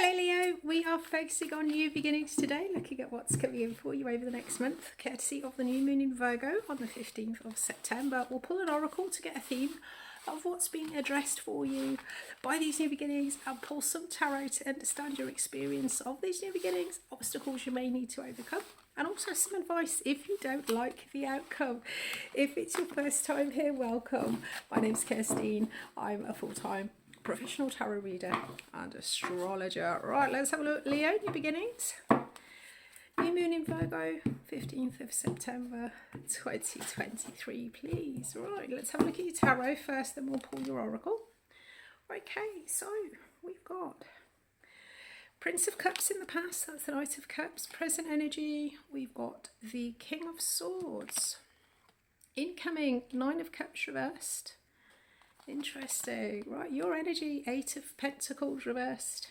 Hello Leo, we are focusing on new beginnings today, looking at what's coming in for you over the next month, courtesy of the new moon in Virgo on the 15th of September. We'll pull an oracle to get a theme of what's being addressed for you by these new beginnings, and pull some tarot to understand your experience of these new beginnings, obstacles you may need to overcome, and also some advice if you don't like the outcome. If it's your first time here, welcome. My name's Kirstine. I'm a full-time professional tarot reader and astrologer. Right, let's have a look. Leo, new beginnings. New moon in Virgo, 15th of September 2023, please. Right, let's have a look at your tarot first, then we'll pull your oracle. Okay, so we've got Prince of Cups in the past, that's the Knight of Cups. Present energy, we've got the King of Swords. Incoming, Nine of Cups reversed. Interesting. Right, your energy, Eight of Pentacles reversed.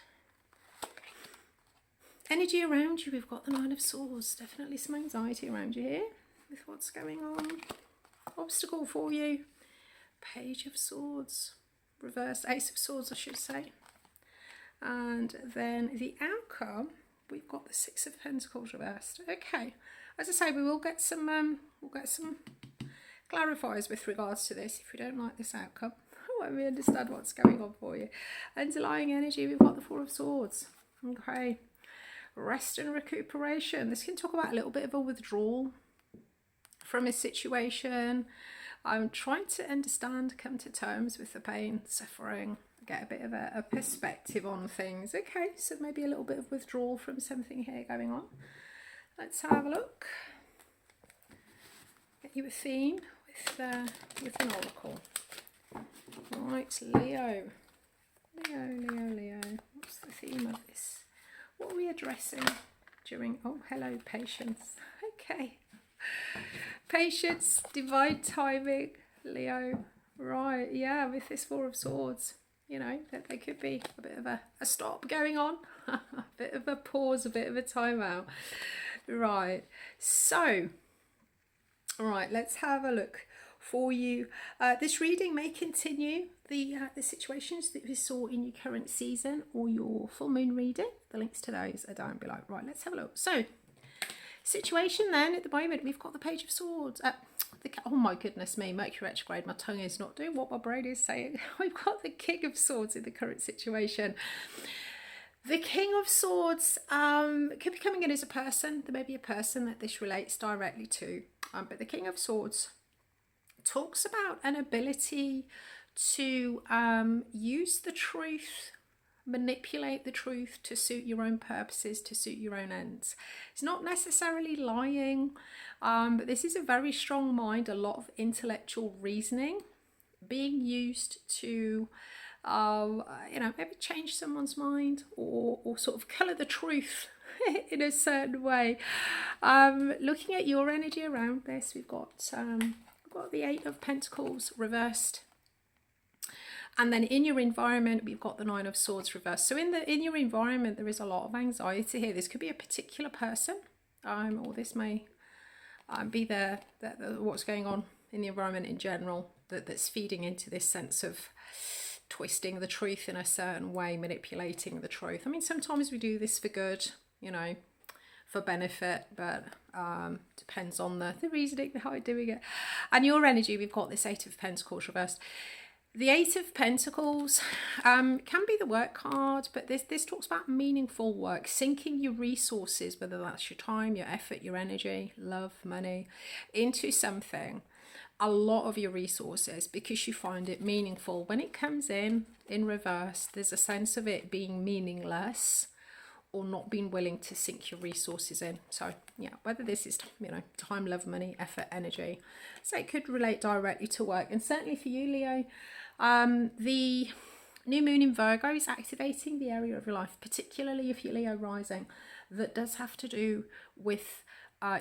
Energy around you, we've got the Nine of Swords. Definitely some anxiety around you here with what's going on. Obstacle for you, Page of Swords reversed, Ace of Swords I should say. And then the outcome, we've got the Six of Pentacles reversed. Okay, as I say, we will get some clarifiers with regards to this if we don't like this outcome, when we understand what's going on for you. Underlying energy, we've got the Four of Swords. Okay, rest and recuperation. This can talk about a little bit of a withdrawal from a situation. I'm trying to understand, come to terms with the pain, suffering, get a bit of a perspective on things. Okay, so maybe a little bit of withdrawal from something here going on. Let's have a look. Get you a theme with an oracle. Right, Leo. Leo. What's the theme of this? What are we addressing during... Oh, hello, patience. Okay. Patience, divine timing, Leo. Right, yeah, with this Four of Swords. You know, that there could be a bit of a stop going on. A bit of a pause, a bit of a timeout. Right, so... Alright, let's have a look for you. This reading may continue the situations that we saw in your current season or your full moon reading. The links to those are down below. Right, let's have a look. So, situation then at the moment, we've got the Page of Swords. Oh my goodness me, Mercury retrograde, my tongue is not doing what my brain is saying. We've got the King of Swords in the current situation. The King of Swords could be coming in as a person. There may be a person that this relates directly to. But the King of Swords talks about an ability to use the truth, manipulate the truth to suit your own purposes, to suit your own ends. It's not necessarily lying, but this is a very strong mind, a lot of intellectual reasoning being used to you know, maybe change someone's mind or sort of colour the truth in a certain way. Looking at your energy around this, we've got the Eight of Pentacles reversed, and then in your environment we've got the Nine of Swords reversed. So in your environment there is a lot of anxiety here. This could be a particular person, or this may be what's going on in the environment in general that's feeding into this sense of twisting the truth in a certain way, manipulating the truth. I mean, sometimes we do this for good, you know, for benefit, but depends on the reasoning behind doing it. And your energy, we've got this Eight of Pentacles reversed. The Eight of Pentacles can be the work card, but this talks about meaningful work, sinking your resources, whether that's your time, your effort, your energy, love, money, into something. A lot of your resources because you find it meaningful. When it comes in reverse, there's a sense of it being meaningless or not being willing to sink your resources in. So yeah, whether this is, you know, time, love, money, effort, energy, so it could relate directly to work. And certainly for you, Leo, the new moon in Virgo is activating the area of your life, particularly if you're Leo rising, that does have to do with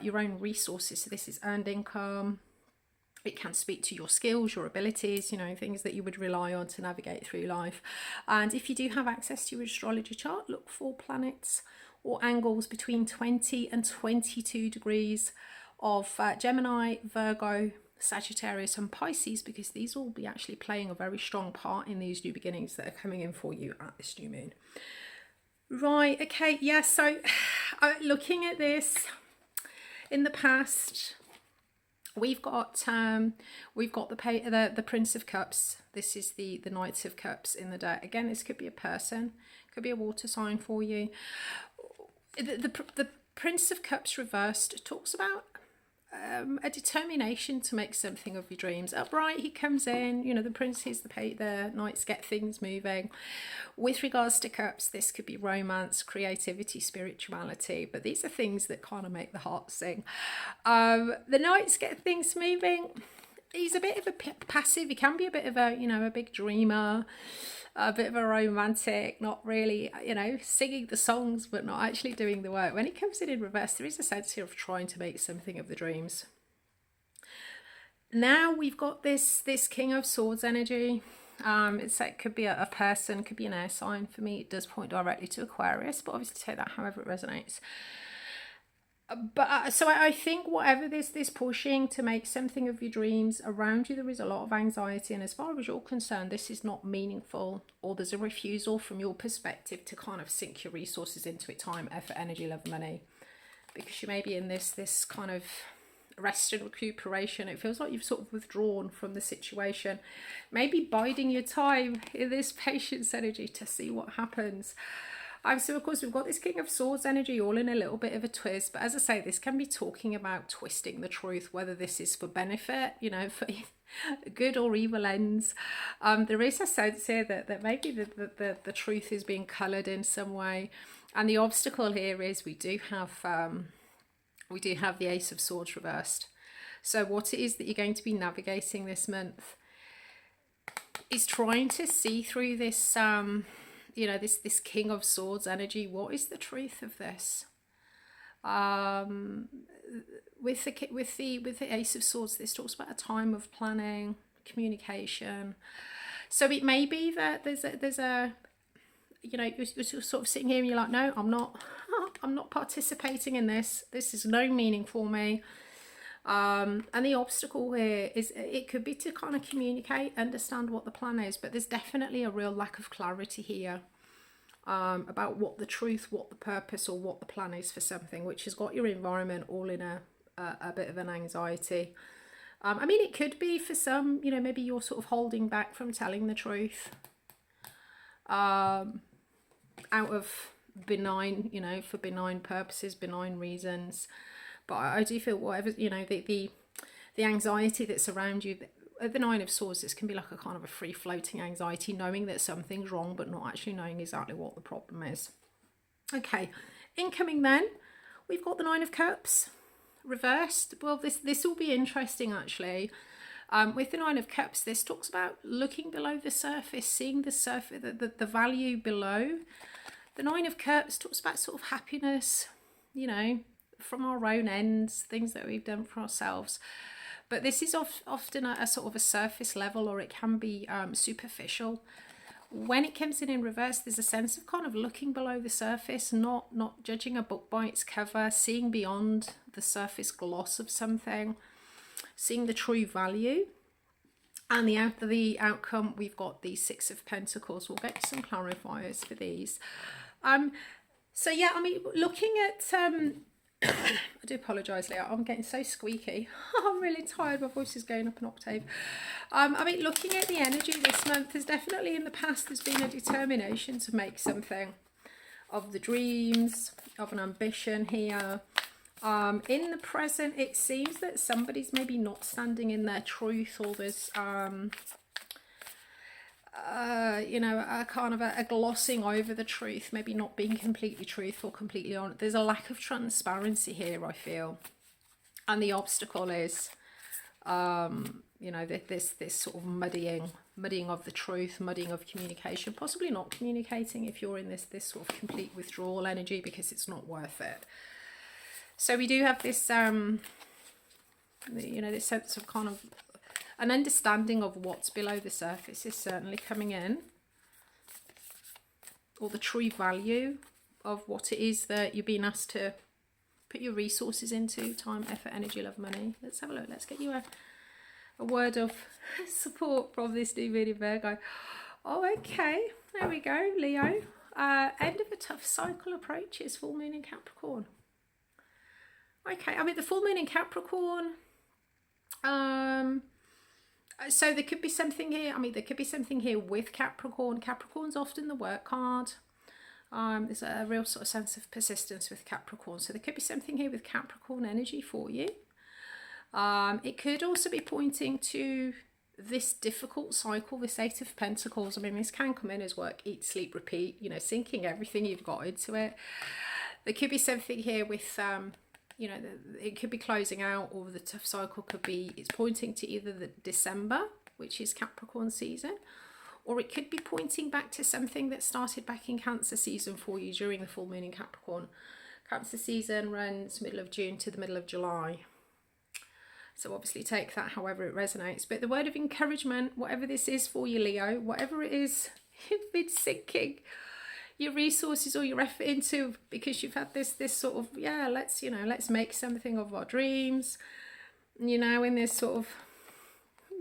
your own resources. So this is earned income. It can speak to your skills, your abilities, you know, things that you would rely on to navigate through life. And if you do have access to your astrology chart, look for planets or angles between 20 and 22 degrees of Gemini, Virgo, Sagittarius and Pisces, because these will be actually playing a very strong part in these new beginnings that are coming in for you at this new moon. Right, okay, yeah, so looking at this in the past, we've got the Prince of Cups. This is the Knights of Cups in the deck. Again, this could be a person, could be a water sign for you. The Prince of Cups reversed talks about a determination to make something of your dreams. Upright, he comes in, you know, the princes, the knights get things moving. With regards to cups, this could be romance, creativity, spirituality, but these are things that kind of make the heart sing. The knights get things moving. He's a bit of a passive, he can be a bit of a, you know, a big dreamer, a bit of a romantic, not really, you know, singing the songs but not actually doing the work. When it comes in reverse, there is a sense here of trying to make something of the dreams. Now we've got this King of Swords energy. It could be a person, could be an air sign. For me, it does point directly to Aquarius, but obviously take that however it resonates. But so I think whatever this pushing to make something of your dreams around you, there is a lot of anxiety, and as far as you're concerned, this is not meaningful, or there's a refusal from your perspective to kind of sink your resources into it, time, effort, energy, love, money, because you may be in this kind of rest and recuperation. It feels like you've sort of withdrawn from the situation, maybe biding your time in this patience energy to see what happens. So of course we've got this King of Swords energy all in a little bit of a twist, but as I say, this can be talking about twisting the truth, whether this is for benefit, you know, for good or evil ends. There is a sense here that maybe the truth is being coloured in some way, and the obstacle here is we do have the Ace of Swords reversed. So what it is that you're going to be navigating this month is trying to see through this you know, this King of Swords energy. What is the truth of this? With the Ace of Swords, this talks about a time of planning, communication. So it may be that there's a you know, you're sort of sitting here and you're like, no, I'm not participating in this. This is no meaning for me. And the obstacle here is it could be to kind of communicate, understand what the plan is, but there's definitely a real lack of clarity here about what the truth, what the purpose, or what the plan is for something, which has got your environment all in a bit of an anxiety. I mean, it could be for some, you know, maybe you're sort of holding back from telling the truth out of benign, you know, for benign purposes, benign reasons. But I do feel whatever, you know, the anxiety that's around you, the Nine of Swords, this can be like a kind of a free floating anxiety, knowing that something's wrong but not actually knowing exactly what the problem is. Okay, incoming then, we've got the Nine of Cups reversed. Well, this will be interesting actually. With the Nine of Cups, this talks about looking below the surface, seeing the surface, the value below. The Nine of Cups talks about sort of happiness, you know, from our own ends, things that we've done for ourselves. But this is often a sort of a surface level, or it can be superficial. When it comes in reverse, there's a sense of kind of looking below the surface, not judging a book by its cover, seeing beyond the surface gloss of something, seeing the true value. And the outcome, we've got the Six of Pentacles. We'll get some clarifiers for these. So yeah, I mean, looking at I do apologise, Leah, I'm getting so squeaky. I'm really tired, my voice is going up an octave. I mean, looking at the energy this month, there's definitely in the past there's been a determination to make something of the dreams, of an ambition here. In the present, it seems that somebody's maybe not standing in their truth, or there's you know, a kind of a glossing over the truth, maybe not being completely truthful, completely honest. There's a lack of transparency here, I feel. And the obstacle is, you know, this sort of muddying of the truth, muddying of communication, possibly not communicating if you're in this sort of complete withdrawal energy, because it's not worth it. So we do have this, you know, this sense of kind of an understanding of what's below the surface is certainly coming in, or the true value of what it is that you're being asked to put your resources into, time, effort, energy, love, money. Let's have a look. Let's get you a word of support from this new moon in Virgo. Oh, okay. There we go, Leo. end of a tough cycle approaches, full moon in Capricorn. Okay, I mean, the full moon in Capricorn, so there could be something here. I mean, there could be something here with Capricorn. Capricorn's often the work card. There's a real sort of sense of persistence with Capricorn. So there could be something here with Capricorn energy for you. It could also be pointing to this difficult cycle, this Eight of Pentacles. I mean, this can come in as work, eat, sleep, repeat, you know, sinking everything you've got into it. There could be something here with, you know, it could be closing out, or the tough cycle could be, it's pointing to either the December, which is Capricorn season, or it could be pointing back to something that started back in Cancer season for you during the full moon in Capricorn. Cancer season runs middle of June to the middle of July. So obviously take that however it resonates. But the word of encouragement, whatever this is for you, Leo, whatever it is you've been sinking your resources or your effort into, because you've had this sort of, yeah, let's, you know, let's make something of our dreams, you know, in this sort of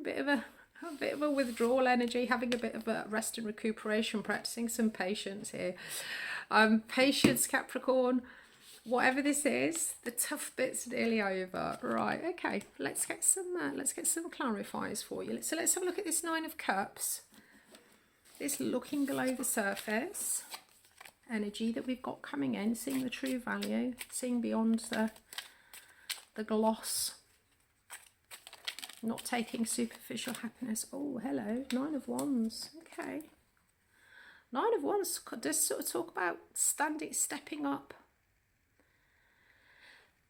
bit of a withdrawal energy, having a bit of a rest and recuperation, practicing some patience here. Patience, Capricorn. Whatever this is, the tough bit's nearly over. Right, okay, let's get some clarifiers for you. So let's have a look at this Nine of Cups. This looking below the surface energy that we've got coming in, seeing the true value, seeing beyond the gloss, not taking superficial happiness. Oh, hello, Nine of Wands. Okay, Nine of Wands does sort of talk about stepping up,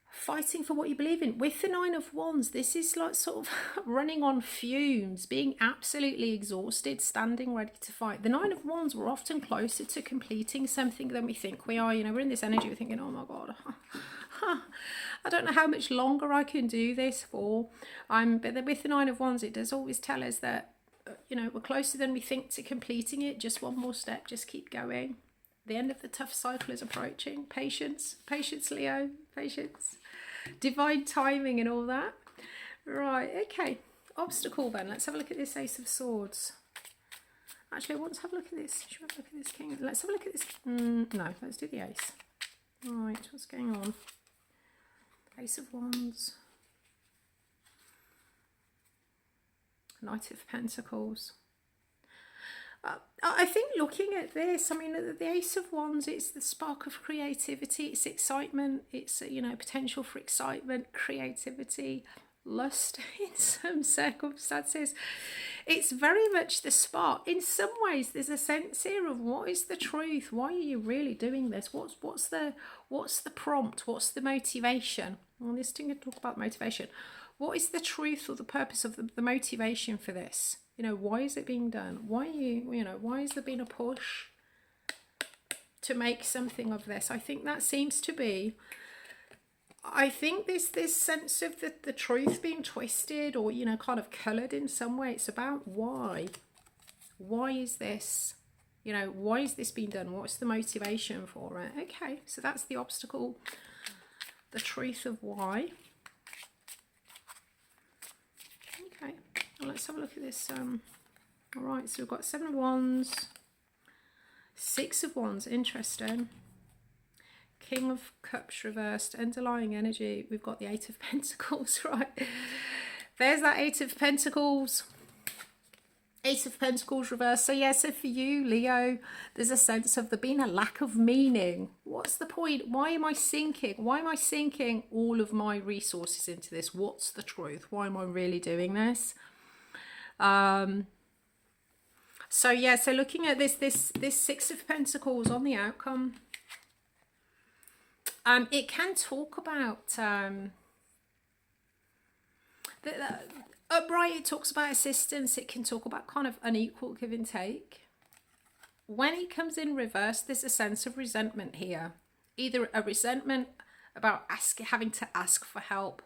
fighting for what you believe in. With the Nine of Wands, this is like sort of running on fumes, being absolutely exhausted, standing ready to fight. The Nine of Wands, we're often closer to completing something than we think we are. You know, we're in this energy, we're thinking, oh my God, I don't know how much longer I can do this for. But with the Nine of Wands, it does always tell us that, you know, we're closer than we think to completing it. Just one more step, just keep going. The end of the tough cycle is approaching. Patience, patience, Leo, patience. Divine timing and all that. Right, okay. Obstacle then. Let's have a look at this Ace of Swords. Actually, I want to have a look at this. Should we have a look at this King? Let's have a look at this. No, let's do the Ace. Right, what's going on? Ace of Wands. Knight of Pentacles. I think looking at this, I mean, the Ace of Wands, it's the spark of creativity, it's excitement, it's, you know, potential for excitement, creativity, lust in some circumstances. It's very much the spark. In some ways, there's a sense here of what is the truth? Why are you really doing this? What's the prompt? What's the motivation? Well, this thing to talk about motivation. What is the truth or the purpose of the motivation for this? You know, why is it being done? Why are you know, why has there been a push to make something of this? I think that seems to be, I think this sense of the truth being twisted or, you know, kind of coloured in some way. It's about why. Why is this? You know, why is this being done? What's the motivation for it? Okay, so that's the obstacle. The truth of why. Okay, well, let's have a look at this. All right, so we've got Seven of Wands, Six of Wands, interesting. King of Cups reversed, underlying energy. We've got the Eight of Pentacles, right? There's that Eight of Pentacles. Eight of Pentacles reversed. So yeah, so for you, Leo, there's a sense of there being a lack of meaning. What's the point? Why am I sinking? Why am I sinking all of my resources into this? What's the truth? Why am I really doing this? So yeah, so looking at this Six of Pentacles on the outcome, it can talk about upright, it talks about assistance, it can talk about kind of unequal give and take. When it comes in reverse, there's a sense of resentment here. Either a resentment about having to ask for help,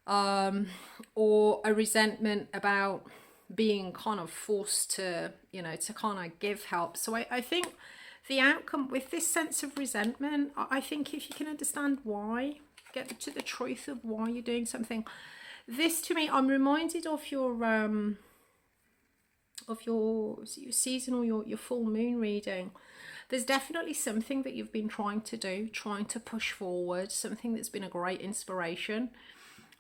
or a resentment about being kind of forced to, you know, to kind of give help. So I think the outcome with this sense of resentment, I think if you can understand why, get to the truth of why you're doing something. This to me, I'm reminded of your your seasonal, your full moon reading, there's definitely something that you've been trying to do, trying to push forward, something that's been a great inspiration.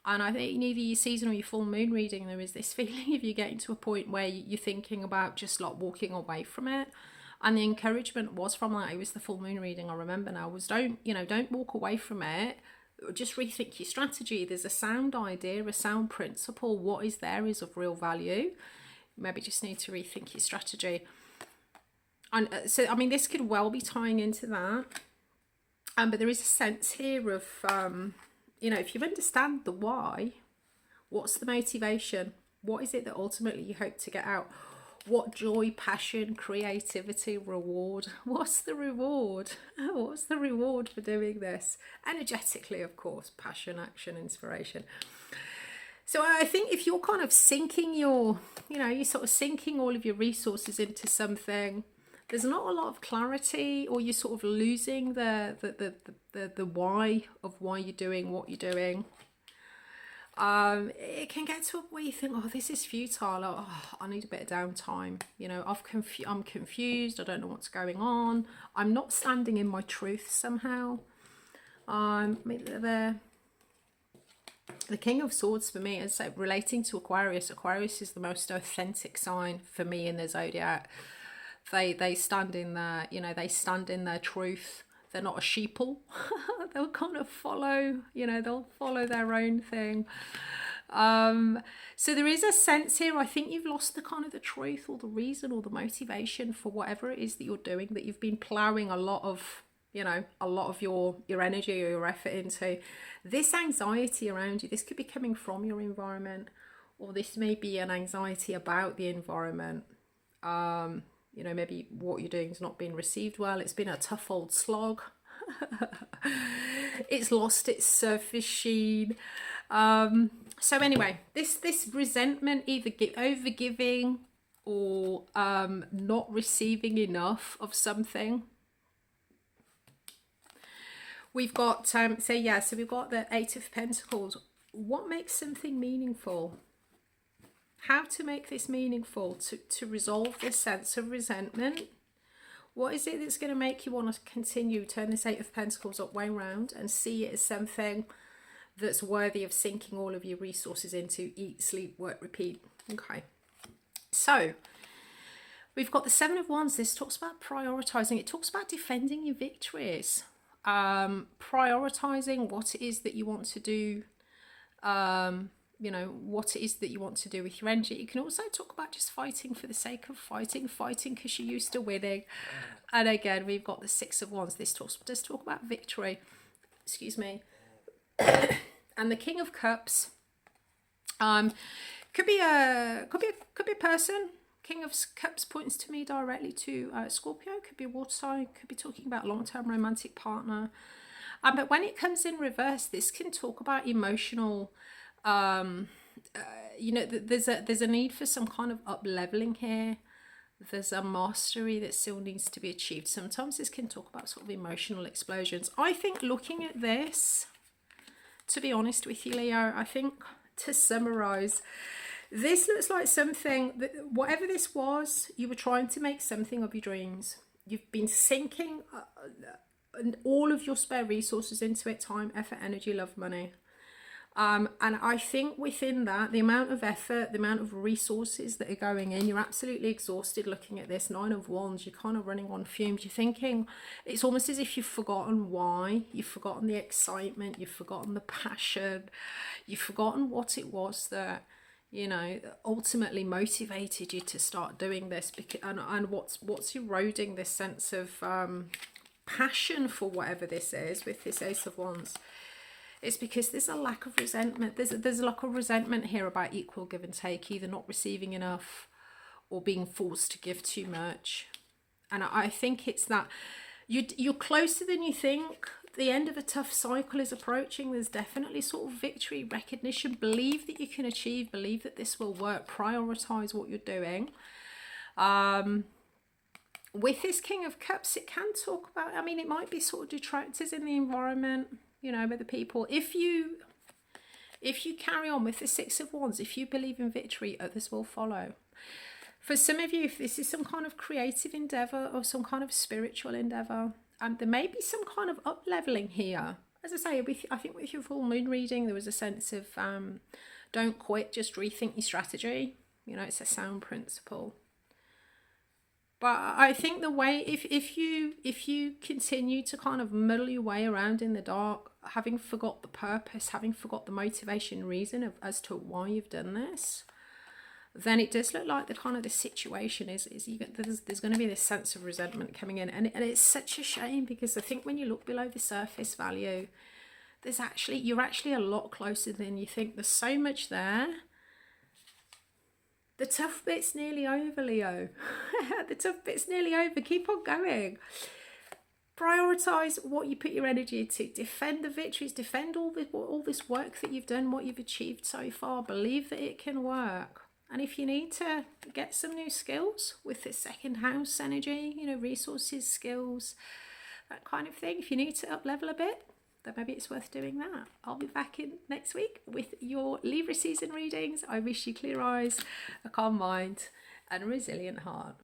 And I think in either your season or your full moon reading, there is this feeling if you're getting to a point where you're thinking about just like walking away from it. And the encouragement was from that. It was the full moon reading, I remember now, was don't walk away from it. Just rethink your strategy. There's a sound idea, a sound principle. What is there is of real value. Maybe just need to rethink your strategy. And so, I mean, this could well be tying into that. But there is a sense here of, if you understand the why, what's the motivation? What is it that ultimately you hope to get out? What joy, passion, creativity, reward? What's the reward? What's the reward for doing this? Energetically, of course, passion, action, inspiration. So I think if you're kind of sinking you're sort of sinking all of your resources into something, there's not a lot of clarity, or you're sort of losing the why of why you're doing what you're doing. It can get to a point where you think, oh, this is futile. Oh, I need a bit of downtime. I'm confused. I don't know what's going on. I'm not standing in my truth somehow. The King of Swords for me is relating to Aquarius. Aquarius is the most authentic sign for me in the zodiac. They stand in their, they stand in their truth. They're not a sheeple. They'll kind of follow, they'll follow their own thing. So there is a sense here, I think you've lost the kind of the truth or the reason or the motivation for whatever it is that you're doing, that you've been ploughing a lot of your energy or your effort into. This anxiety around you, this could be coming from your environment, or this may be an anxiety about the environment. Maybe what you're doing is not being received well. It's been a tough old slog. It's lost its surface sheen. So anyway, this resentment, either overgiving or not receiving enough of something. We've got so we've got the Eight of Pentacles. What makes something meaningful? How to make this meaningful, to resolve this sense of resentment. What is it that's going to make you want to continue, turn this Eight of Pentacles up way round and see it as something that's worthy of sinking all of your resources into? Eat, sleep, work, repeat. Okay. So we've got the Seven of Wands. This talks about prioritizing. It talks about defending your victories, prioritizing what it is that you want to do, what it is that you want to do with your energy. You can also talk about just fighting for the sake of fighting because you're used to winning. And again, we've got the Six of Wands. This does talk about victory. Excuse me. And the King of Cups. Could be a person. King of Cups points to me directly to Scorpio. Could be a water sign. Could be talking about long-term romantic partner. But when it comes in reverse, this can talk about emotional. There's a need for some kind of up-leveling here. There's a mastery that still needs to be achieved. Sometimes this can talk about sort of emotional explosions. I think looking at this, to be honest with you, Leo, I think to summarize, this looks like something that, whatever this was, you were trying to make something of your dreams. You've been sinking all of your spare resources into it: time, effort, energy, love, money. And I think within that, the amount of effort, the amount of resources that are going in, you're absolutely exhausted looking at this. Nine of Wands, you're kind of running on fumes. You're thinking, it's almost as if you've forgotten why. You've forgotten the excitement. You've forgotten the passion. You've forgotten what it was that, ultimately motivated you to start doing this. And what's eroding this sense of passion for whatever this is with this Ace of Wands. It's because there's a lack of resentment. There's a lack of resentment here about equal give and take, either not receiving enough or being forced to give too much. And I think it's that you're closer than you think. The end of a tough cycle is approaching. There's definitely sort of victory, recognition. Believe that you can achieve. Believe that this will work. Prioritize what you're doing. With this King of Cups, it can talk about, it might be sort of detractors in the environment, with the people. If you carry on with the Six of Wands, if you believe in victory, others will follow. For some of you, if this is some kind of creative endeavour or some kind of spiritual endeavour, there may be some kind of up-levelling here. As I say, I think with your full moon reading, there was a sense of don't quit, just rethink your strategy. You know, it's a sound principle. But I think the way, if you continue to kind of muddle your way around in the dark, having forgot the purpose, having forgot the motivation, reason as to why you've done this, then it does look like the situation is there's going to be this sense of resentment coming in, and it's such a shame, because I think when you look below the surface value, you're actually a lot closer than you think. There's so much there. The tough bit's nearly over, Leo. The tough bit's nearly over. Keep on going. Prioritise what you put your energy into. Defend the victories. Defend all this work that you've done, what you've achieved so far. Believe that it can work. And if you need to get some new skills with this second house energy, you know, resources, skills, that kind of thing, if you need to up level a bit, then maybe it's worth doing that. I'll be back in next week with your Libra season readings. I wish you clear eyes, a calm mind, and a resilient heart.